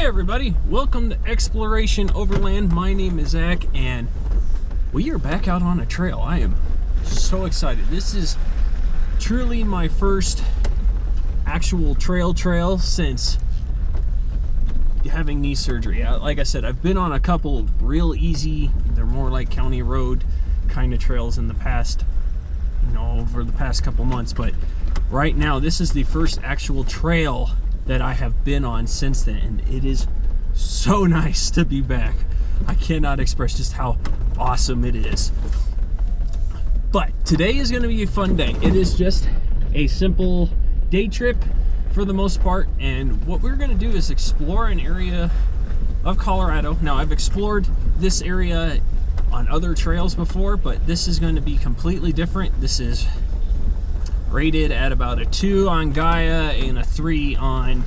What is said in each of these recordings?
everybody, welcome to Exploration Overland. My name is Zach and we are back out on a trail. I am so excited. This is truly my first actual trail since having knee surgery. Like I said, I've been on a couple real easy, they're more like county road kind of trails in the past, over the past couple months, but right now this is the first actual trail that I have been on since then, and it is so nice to be back. I cannot express just how awesome it is. But today is going to be a fun day. It is just a simple day trip for the most part, and what we're going to do is explore an area of Colorado. Now, I've explored this area on other trails before, but this is going to be completely different. This is rated at about a 2 on Gaia and a 3 on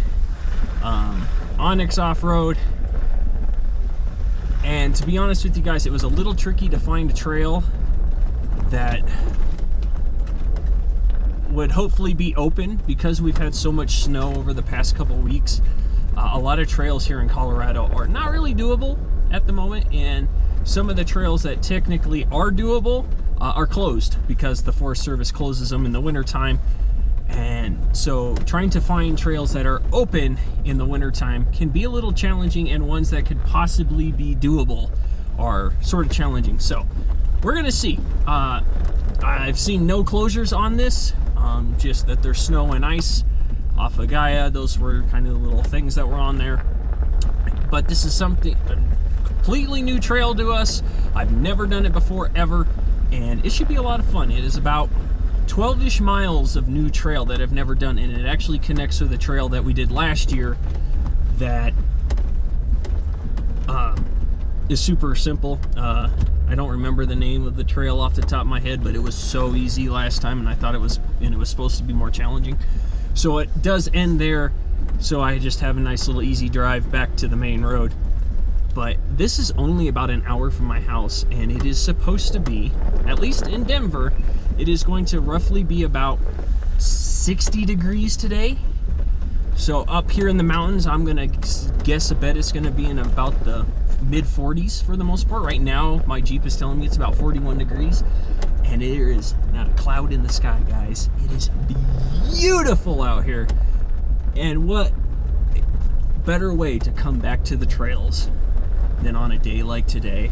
Onyx off-road. And to be honest with you guys, it was a little tricky to find a trail that would hopefully be open because we've had so much snow over the past couple weeks. A lot of trails here in Colorado are not really doable at the moment, and some of the trails that technically are doable are closed because the Forest Service closes them in the wintertime. And so trying to find trails that are open in the wintertime can be a little challenging, and ones that could possibly be doable are sort of challenging. So we're gonna see. I've seen no closures on this, just that there's snow and ice off of Gaia. Those were kind of the little things that were on there. But this is something, a completely new trail to us. I've never done it before, ever. And it should be a lot of fun. It is about 12-ish miles of new trail that I've never done, and it actually connects with a trail that we did last year that is super simple. I don't remember the name of the trail off the top of my head, but it was so easy last time, and I thought it was supposed to be more challenging. So it does end there, so I just have a nice little easy drive back to the main road. But this is only about an hour from my house, and it is supposed to be, at least in Denver, it is going to roughly be about 60 degrees today. So up here in the mountains, I'm gonna guess, I bet it's gonna be in about the mid 40s for the most part. Right now, my Jeep is telling me it's about 41 degrees, and there is not a cloud in the sky, guys. It is beautiful out here. And what better way to come back to the trails than on a day like today.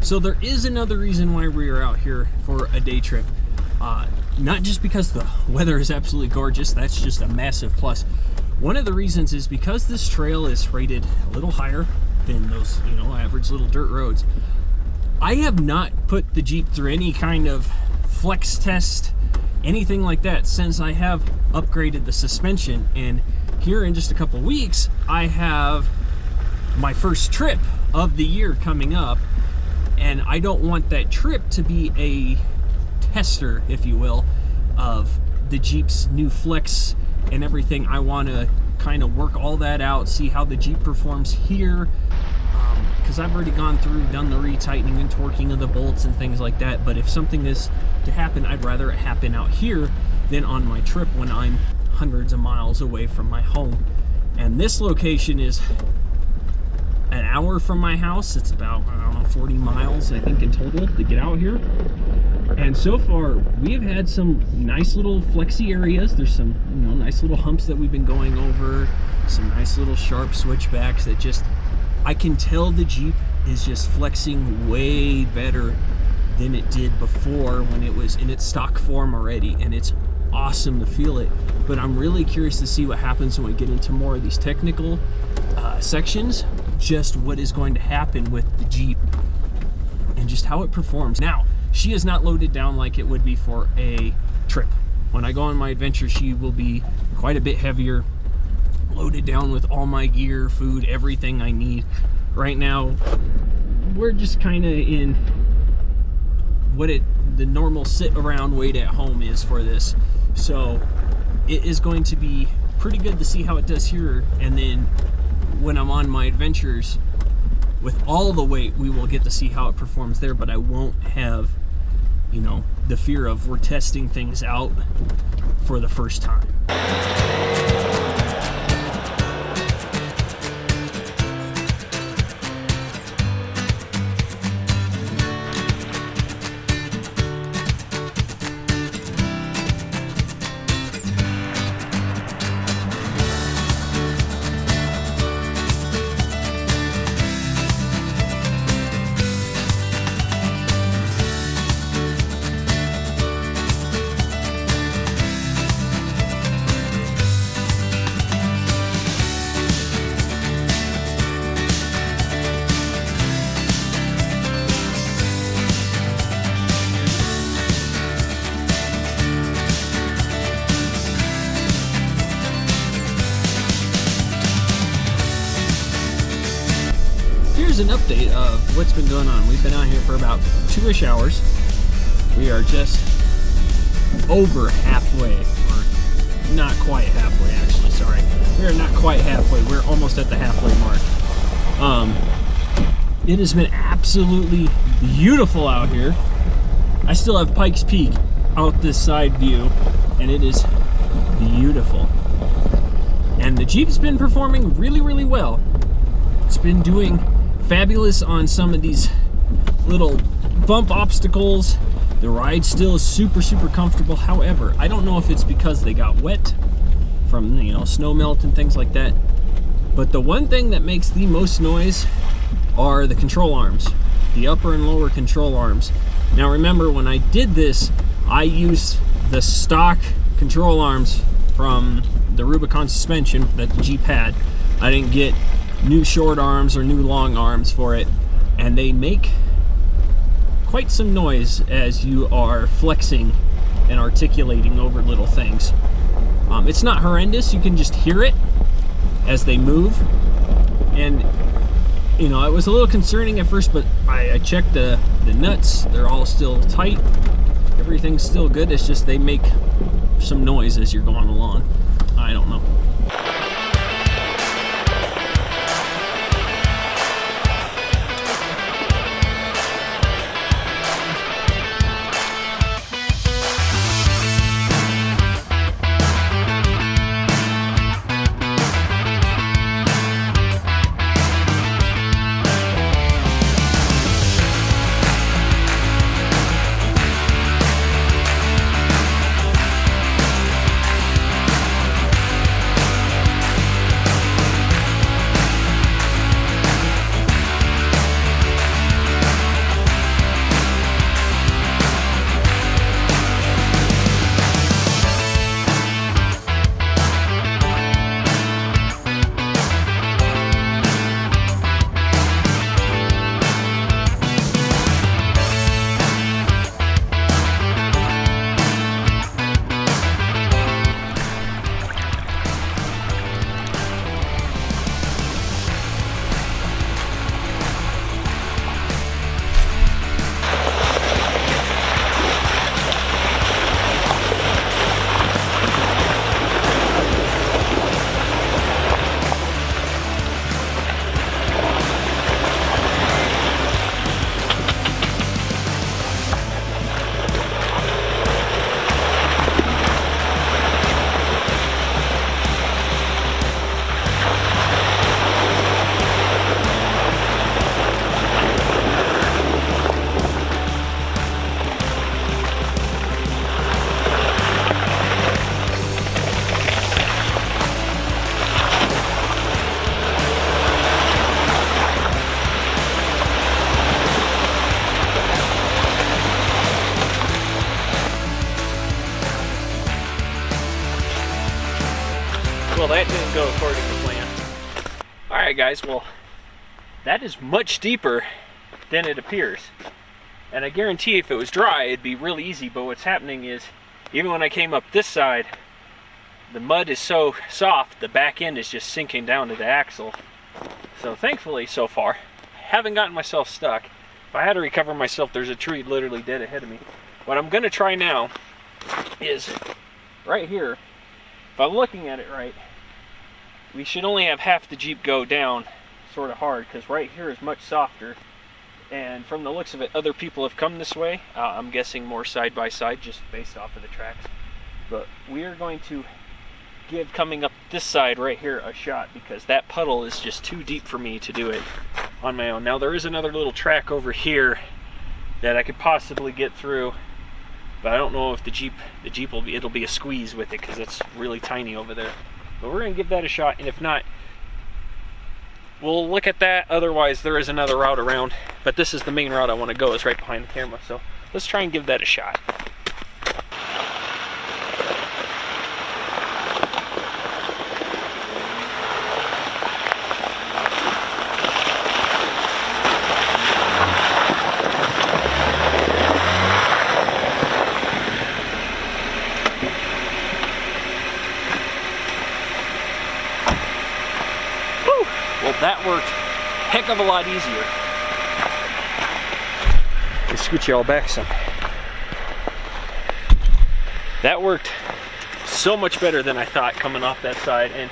So there is another reason why we are out here for a day trip. Not just because the weather is absolutely gorgeous, that's just a massive plus. One of the reasons is because this trail is rated a little higher than those, average little dirt roads. I have not put the Jeep through any kind of flex test, anything like that, since I have upgraded the suspension. And here in just a couple weeks, I have my first trip of the year coming up. And I don't want that trip to be a tester, if you will, of the Jeep's new flex and everything. I want to kind of work all that out, see how the Jeep performs here, because I've already gone through, done the retightening and torquing of the bolts and things like that. But if something is to happen, I'd rather it happen out here than on my trip when I'm hundreds of miles away from my home. And this location is an hour from my house. It's about, I don't know, 40 miles, I think, in total to get out here. And so far, we've had some nice little flexy areas. There's some, nice little humps that we've been going over, some nice little sharp switchbacks that just, I can tell the Jeep is just flexing way better than it did before when it was in its stock form already, and it's awesome to feel it. But I'm really curious to see what happens when we get into more of these technical sections, just what is going to happen with the Jeep and just how it performs. Now, she is not loaded down like it would be for a trip. When I go on my adventure, she will be quite a bit heavier, loaded down with all my gear, food, everything I need. Right now, we're just kind of in what the normal sit around wait at home is for this. So it is going to be pretty good to see how it does here, and then when I'm on my adventures with all the weight, we will get to see how it performs there. But I won't have, the fear of we're testing things out for the first time. An update of what's been going on. We've been out here for about 2-ish hours. We are just over halfway, or not quite halfway, actually, sorry. We are not quite halfway. We're almost at the halfway mark. It has been absolutely beautiful out here. I still have Pikes Peak out this side view, and it is beautiful. And the Jeep's been performing really, really well. It's been doing fabulous on some of these little bump obstacles. The ride still is super, super comfortable. However, I don't know if it's because they got wet from, snow melt and things like that. But the one thing that makes the most noise are the control arms, the upper and lower control arms. Now remember, when I did this, I used the stock control arms from the Rubicon suspension that the Jeep had. I didn't get new short arms or new long arms for it, and they make quite some noise as you are flexing and articulating over little things. It's not horrendous, you can just hear it as they move, and it was a little concerning at first, but I checked the nuts, they're all still tight, everything's still good. It's just they make some noise as you're going along. I don't know. Alright guys, well, that is much deeper than it appears. And I guarantee if it was dry, it'd be real easy, but what's happening is, even when I came up this side, the mud is so soft, the back end is just sinking down to the axle. So thankfully, so far, haven't gotten myself stuck. If I had to recover myself, there's a tree literally dead ahead of me. What I'm gonna try now is, right here, if I'm looking at it right, we should only have half the Jeep go down sort of hard, because right here is much softer. And from the looks of it, other people have come this way. I'm guessing more side by side, just based off of the tracks. But we are going to give coming up this side right here a shot, because that puddle is just too deep for me to do it on my own. Now there is another little track over here that I could possibly get through, but I don't know if the Jeep it'll be a squeeze with it, because it's really tiny over there. But we're gonna give that a shot, and if not, we'll look at that. Otherwise, there is another route around, but this is the main route I want to go, is right behind the camera. So let's try and give that a shot. Well, that worked heck of a lot easier. Let's scoot you all back some. That worked so much better than I thought coming off that side, and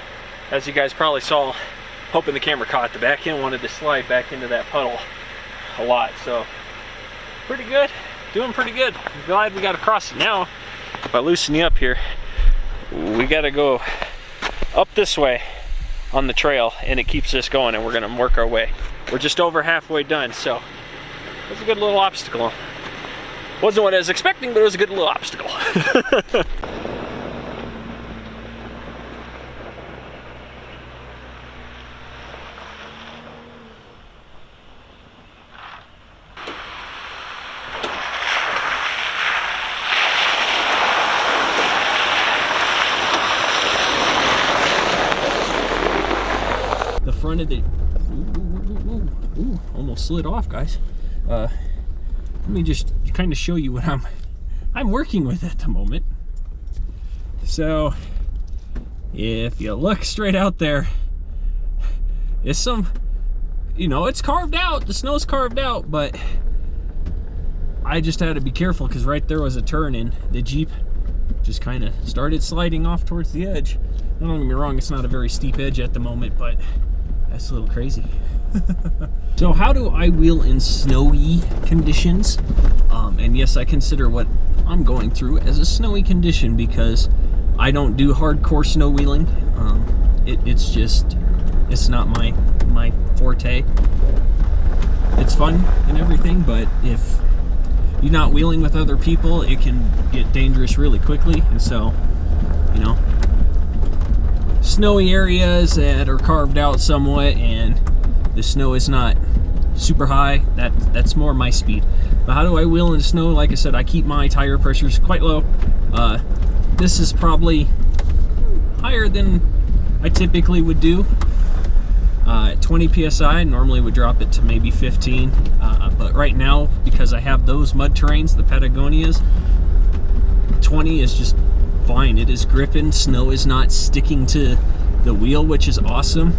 as you guys probably saw, hoping the camera caught, the back end wanted to slide back into that puddle a lot. So pretty good, doing pretty good. I'm glad we got across it. Now, if I loosen you up here, we gotta go up this way on the trail, and it keeps us going, and we're gonna work our way. We're just over halfway done, so it's a good little obstacle. Wasn't what I was expecting, but it was a good little obstacle. Front of the ooh, almost slid off, guys. Let me just kind of show you what I'm working with at the moment. So if you look straight out there, it's some, you know, it's carved out, the snow's carved out, but I just had to be careful, because right there was a turn and the Jeep just kind of started sliding off towards the edge. Don't get me wrong, it's not a very steep edge at the moment, but that's a little crazy. So how do I wheel in snowy conditions? And yes, I consider what I'm going through as a snowy condition, because I don't do hardcore snow wheeling. It's not my forte. It's fun and everything, but if you're not wheeling with other people, it can get dangerous really quickly. And so, you know, snowy areas that are carved out somewhat and the snow is not super high, that's more my speed. But how do I wheel in the snow? Like I said, I keep my tire pressures quite low. This is probably higher than I typically would do. At 20 psi, I normally would drop it to maybe 15, but right now, because I have those mud terrains, the Patagonias, 20 is just fine. It is gripping. Snow is not sticking to the wheel, which is awesome.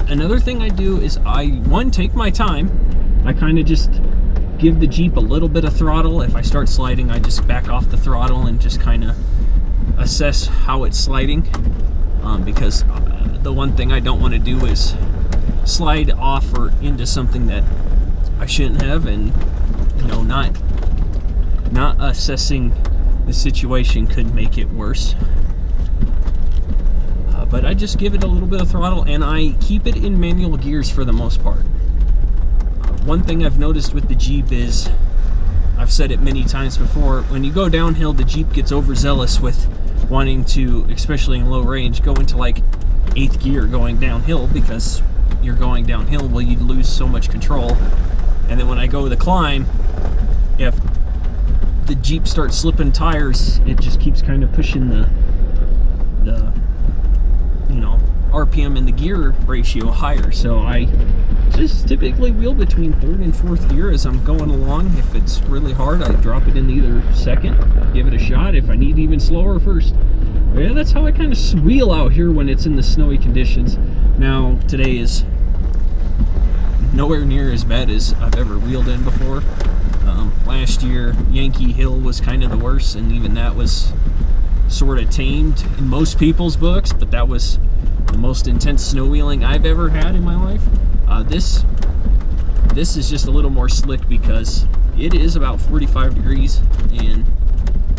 Another thing I do is I take my time. I kind of just give the Jeep a little bit of throttle. If I start sliding, I just back off the throttle and just kind of assess how it's sliding, because the one thing I don't want to do is slide off or into something that I shouldn't have, and you know, not assessing the situation could make it worse. But I just give it a little bit of throttle, and I keep it in manual gears for the most part. One thing I've noticed with the Jeep is, I've said it many times before, when you go downhill, the Jeep gets overzealous with wanting to, especially in low range, go into like 8th gear going downhill, because you're going downhill, well, you lose so much control. And then when I go to the climb, if the Jeep starts slipping tires, it just keeps kind of pushing the you know, RPM and the gear ratio higher. So I just typically wheel between 3rd and 4th gear as I'm going along. If it's really hard, I drop it in either 2nd, give it a shot. If I need even slower, 1st. But yeah, that's how I kind of wheel out here when it's in the snowy conditions. Now, today is nowhere near as bad as I've ever wheeled in before. Last year, Yankee Hill was kind of the worst, and even that was sort of tamed in most people's books, but that was the most intense snow wheeling I've ever had in my life. This is just a little more slick because it is about 45 degrees, and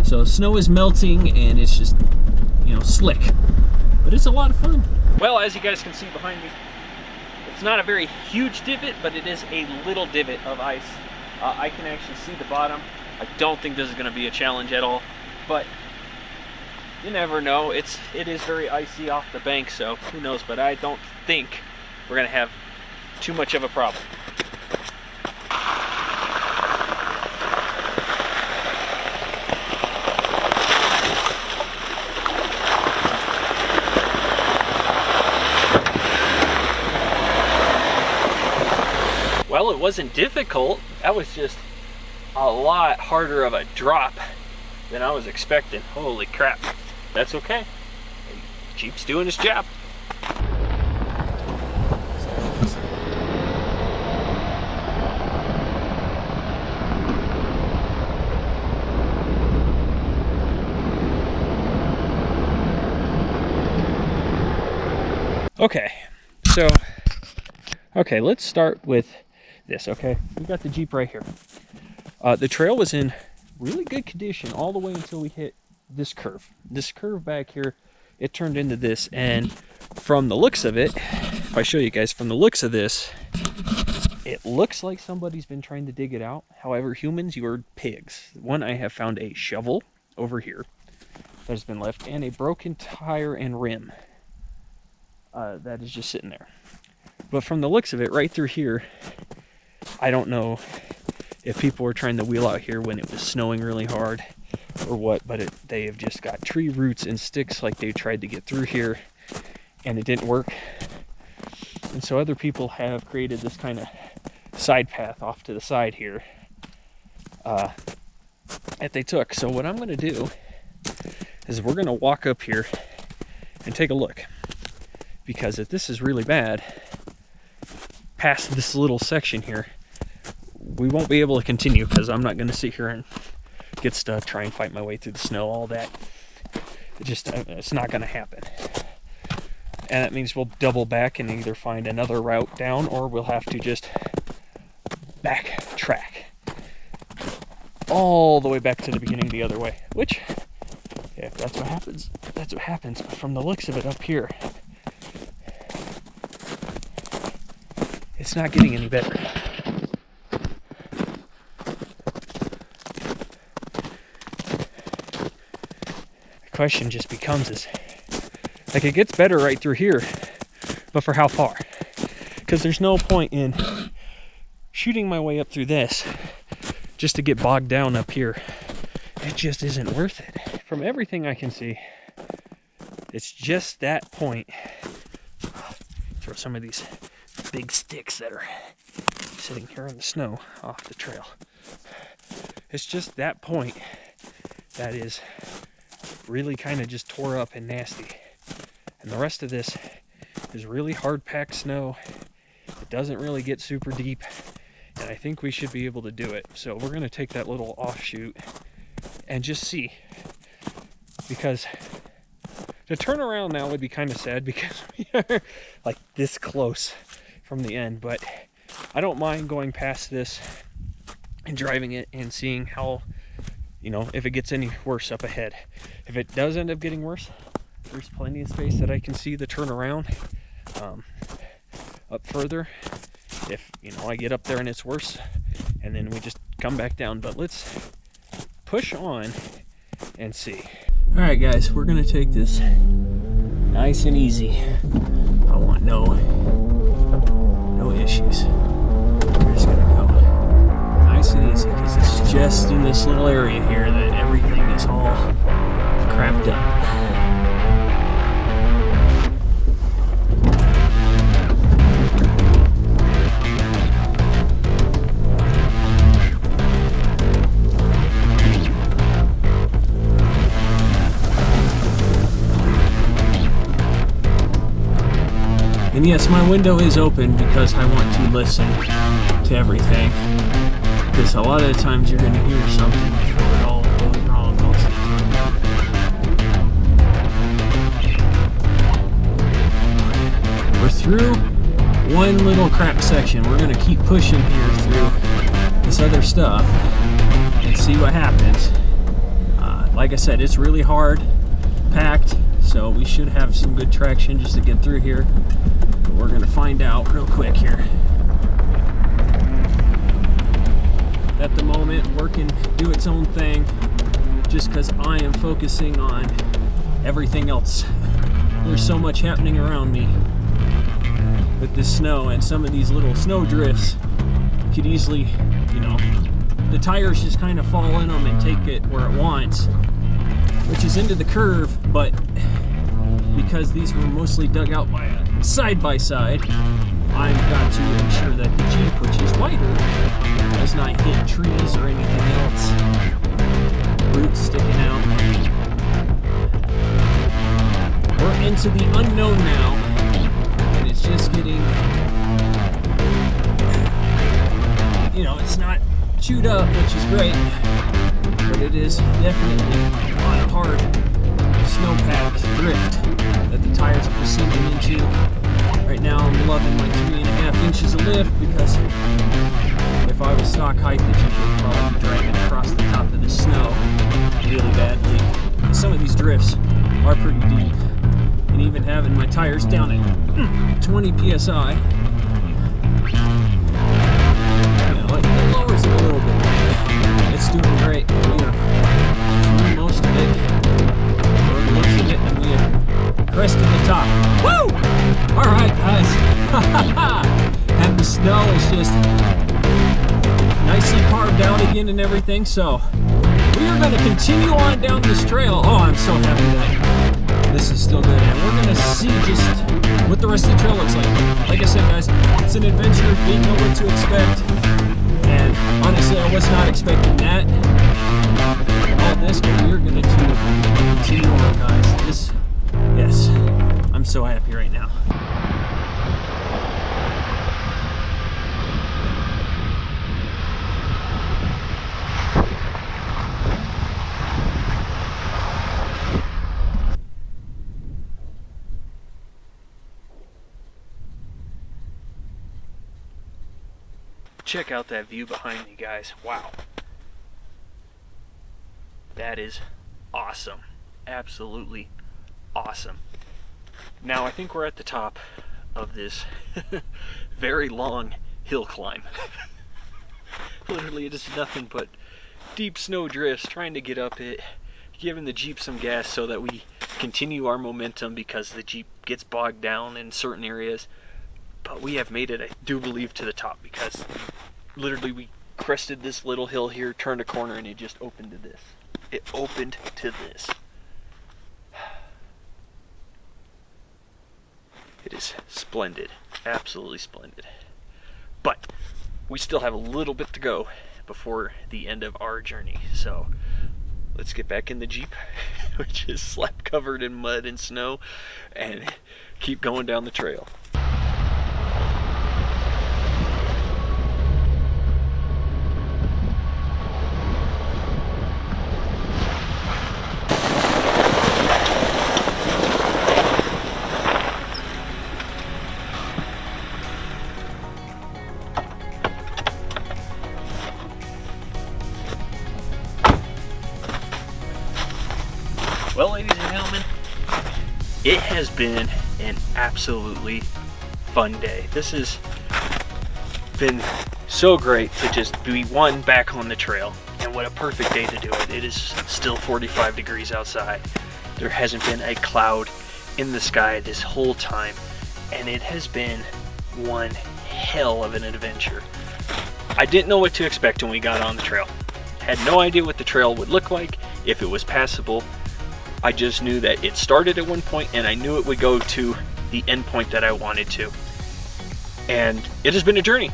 so snow is melting and it's just, you know, slick, but it's a lot of fun. Well, as you guys can see behind me, it's not a very huge divot, but it is a little divot of ice. I can actually see the bottom. I don't think this is going to be a challenge at all, but you never know. It is very icy off the bank, so who knows, but I don't think we're going to have too much of a problem. Well, it wasn't difficult. That was just a lot harder of a drop than I was expecting. Holy crap. That's okay. Jeep's doing his job. Okay, let's start with this. Okay, we got the Jeep right here. The trail was in really good condition all the way until we hit this curve. This curve back here, it turned into this, and from the looks of it, if I show you guys, from the looks of this, it looks like somebody's been trying to dig it out. However, humans, you're pigs. One, I have found a shovel over here that has been left, and a broken tire and rim that is just sitting there. But from the looks of it, right through here, I don't know if people were trying to wheel out here when it was snowing really hard or what, but they have just got tree roots and sticks like they tried to get through here, and it didn't work. And so other people have created this kind of side path off to the side here that they took. So what I'm going to do is we're going to walk up here and take a look, because if this is really bad, past this little section here, we won't be able to continue, because I'm not going to sit here and get stuck, try and fight my way through the snow, all that. It's not going to happen. And that means we'll double back and either find another route down, or we'll have to just backtrack all the way back to the beginning the other way, which, if that's what happens, that's what happens. But from the looks of it up here, it's not getting any better. The question just becomes is, like, it gets better right through here, but for how far? Because there's no point in shooting my way up through this just to get bogged down up here. It just isn't worth it. From everything I can see, it's just that point. Throw some of these big sticks that are sitting here in the snow off the trail. It's just that point that is really kind of just tore up and nasty. And the rest of this is really hard packed snow. It doesn't really get super deep, and I think we should be able to do it. So we're going to take that little offshoot and just see, because to turn around now would be kind of sad, because we are like this close from the end. But I don't mind going past this and driving it and seeing how, you know, if it gets any worse up ahead. If it does end up getting worse, there's plenty of space that I can see the turnaround up further. If, you know, I get up there and it's worse, and then we just come back down. But let's push on and see. All right, guys, we're gonna take this nice and easy. I want no issues. We're just gonna go nice and easy, because it's just in this little area here that everything is all cramped up. yes, my window is open because I want to listen to everything. Because a lot of the times you're going to hear something before it all goes wrong most of the time. We're through one little crap section. We're going to keep pushing here through this other stuff and see what happens. Like I said, it's really hard, packed, so we should have some good traction just to get through here. But we're going to find out real quick here. At the moment, work can do its own thing just because I am focusing on everything else. There's so much happening around me with this snow, and some of these little snow drifts could easily, you know, the tires just kind of fall in them and take it where it wants, which is into the curve. But because these were mostly dug out by a side-by-side, I've got to ensure that the Jeep, which is wider, does not hit trees or anything else. Roots sticking out. We're into the unknown now, and it's just getting, you know, it's not chewed up, which is great, but it is definitely on a hard snowpack drift that the tires are sinking into. Right now I'm loving my 3.5 inches of lift, because if I was stock height, the Jeep would probably be driving across the top of the snow really badly. Some of these drifts are pretty deep, and even having my tires down at 20 psi, it lowers it a little bit. It's doing great. We are through most of it. We're looking at it, and we have crested the top. Woo! Alright, guys. And the snow is just nicely carved out again and everything. So we are going to continue on down this trail. Oh, I'm so happy that this is still good. And we're going to see just what the rest of the trail looks like. Like I said, guys, it's an adventure. Didn't know what to expect. And honestly, I was not expecting that. All this, but we're going to continue on, guys. Yes, I'm so happy right now. Check out that view behind me, guys. Wow. That is awesome. Absolutely awesome. Now I think we're at the top of this very long hill climb. Literally, it is nothing but deep snow drifts, trying to get up it, giving the Jeep some gas so that we continue our momentum, because the Jeep gets bogged down in certain areas. But we have made it, I do believe, to the top, because literally we crested this little hill here, turned a corner, and it just opened to this. It opened to this. It is splendid. Absolutely splendid. But we still have a little bit to go before the end of our journey. So let's get back in the Jeep, which is slap covered in mud and snow, and keep going down the trail. Well, ladies and gentlemen, it has been an absolutely fun day. This has been so great to just be back on the trail, and what a perfect day to do it. It is still 45 degrees outside. There hasn't been a cloud in the sky this whole time, and it has been one hell of an adventure. I didn't know what to expect when we got on the trail. Had no idea what the trail would look like, if it was passable. I just knew that it started at one point, and I knew it would go to the end point that I wanted to. And it has been a journey.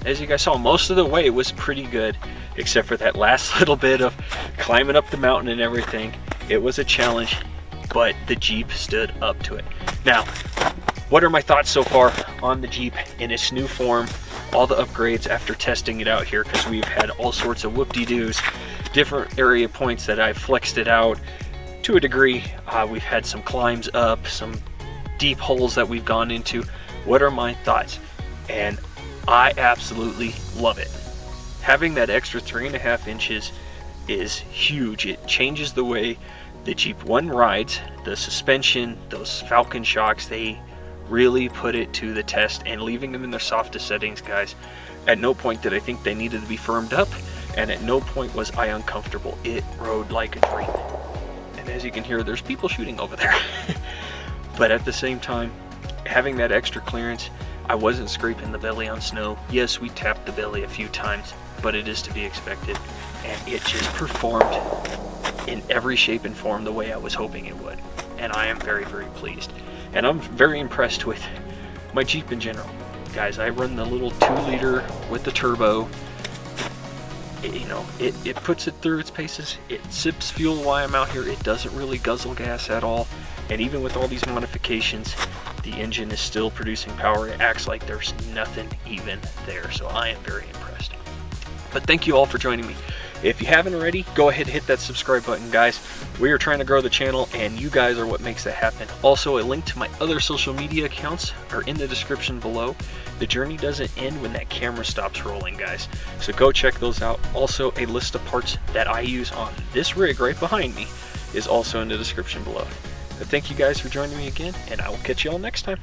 As you guys saw, most of the way was pretty good, except for that last little bit of climbing up the mountain and everything. It was a challenge, but the Jeep stood up to it. Now, what are my thoughts so far on the Jeep in its new form, all the upgrades after testing it out here, because we've had all sorts of whoop-de-doos, different area points that I've flexed it out to a degree. We've had some climbs up, some deep holes that we've gone into. What are my thoughts? And I absolutely love it. Having that extra 3.5 inches is huge. It changes the way the Jeep one rides. The suspension, those Falcon shocks, they really put it to the test, and leaving them in their softest settings, guys, at no point did I think they needed to be firmed up, and at no point was I uncomfortable. It rode like a dream. And as you can hear, there's people shooting over there. But at the same time, having that extra clearance, I wasn't scraping the belly on snow. Yes, we tapped the belly a few times, but it is to be expected, and it just performed in every shape and form the way I was hoping it would, and I am very, very pleased. And I'm very impressed with my Jeep in general. Guys, I run the little 2-liter with the turbo. It puts it through its paces. It sips fuel while I'm out here. It doesn't really guzzle gas at all, and even with all these modifications, the engine is still producing power. It acts like there's nothing even there, so I am very impressed. But thank you all for joining me. If you haven't already, go ahead and hit that subscribe button, guys. We are trying to grow the channel, and you guys are what makes that happen. Also, a link to my other social media accounts are in the description below. The journey doesn't end when that camera stops rolling, guys, so go check those out. Also, a list of parts that I use on this rig right behind me is also in the description below. But thank you guys for joining me again, and I will catch you all next time.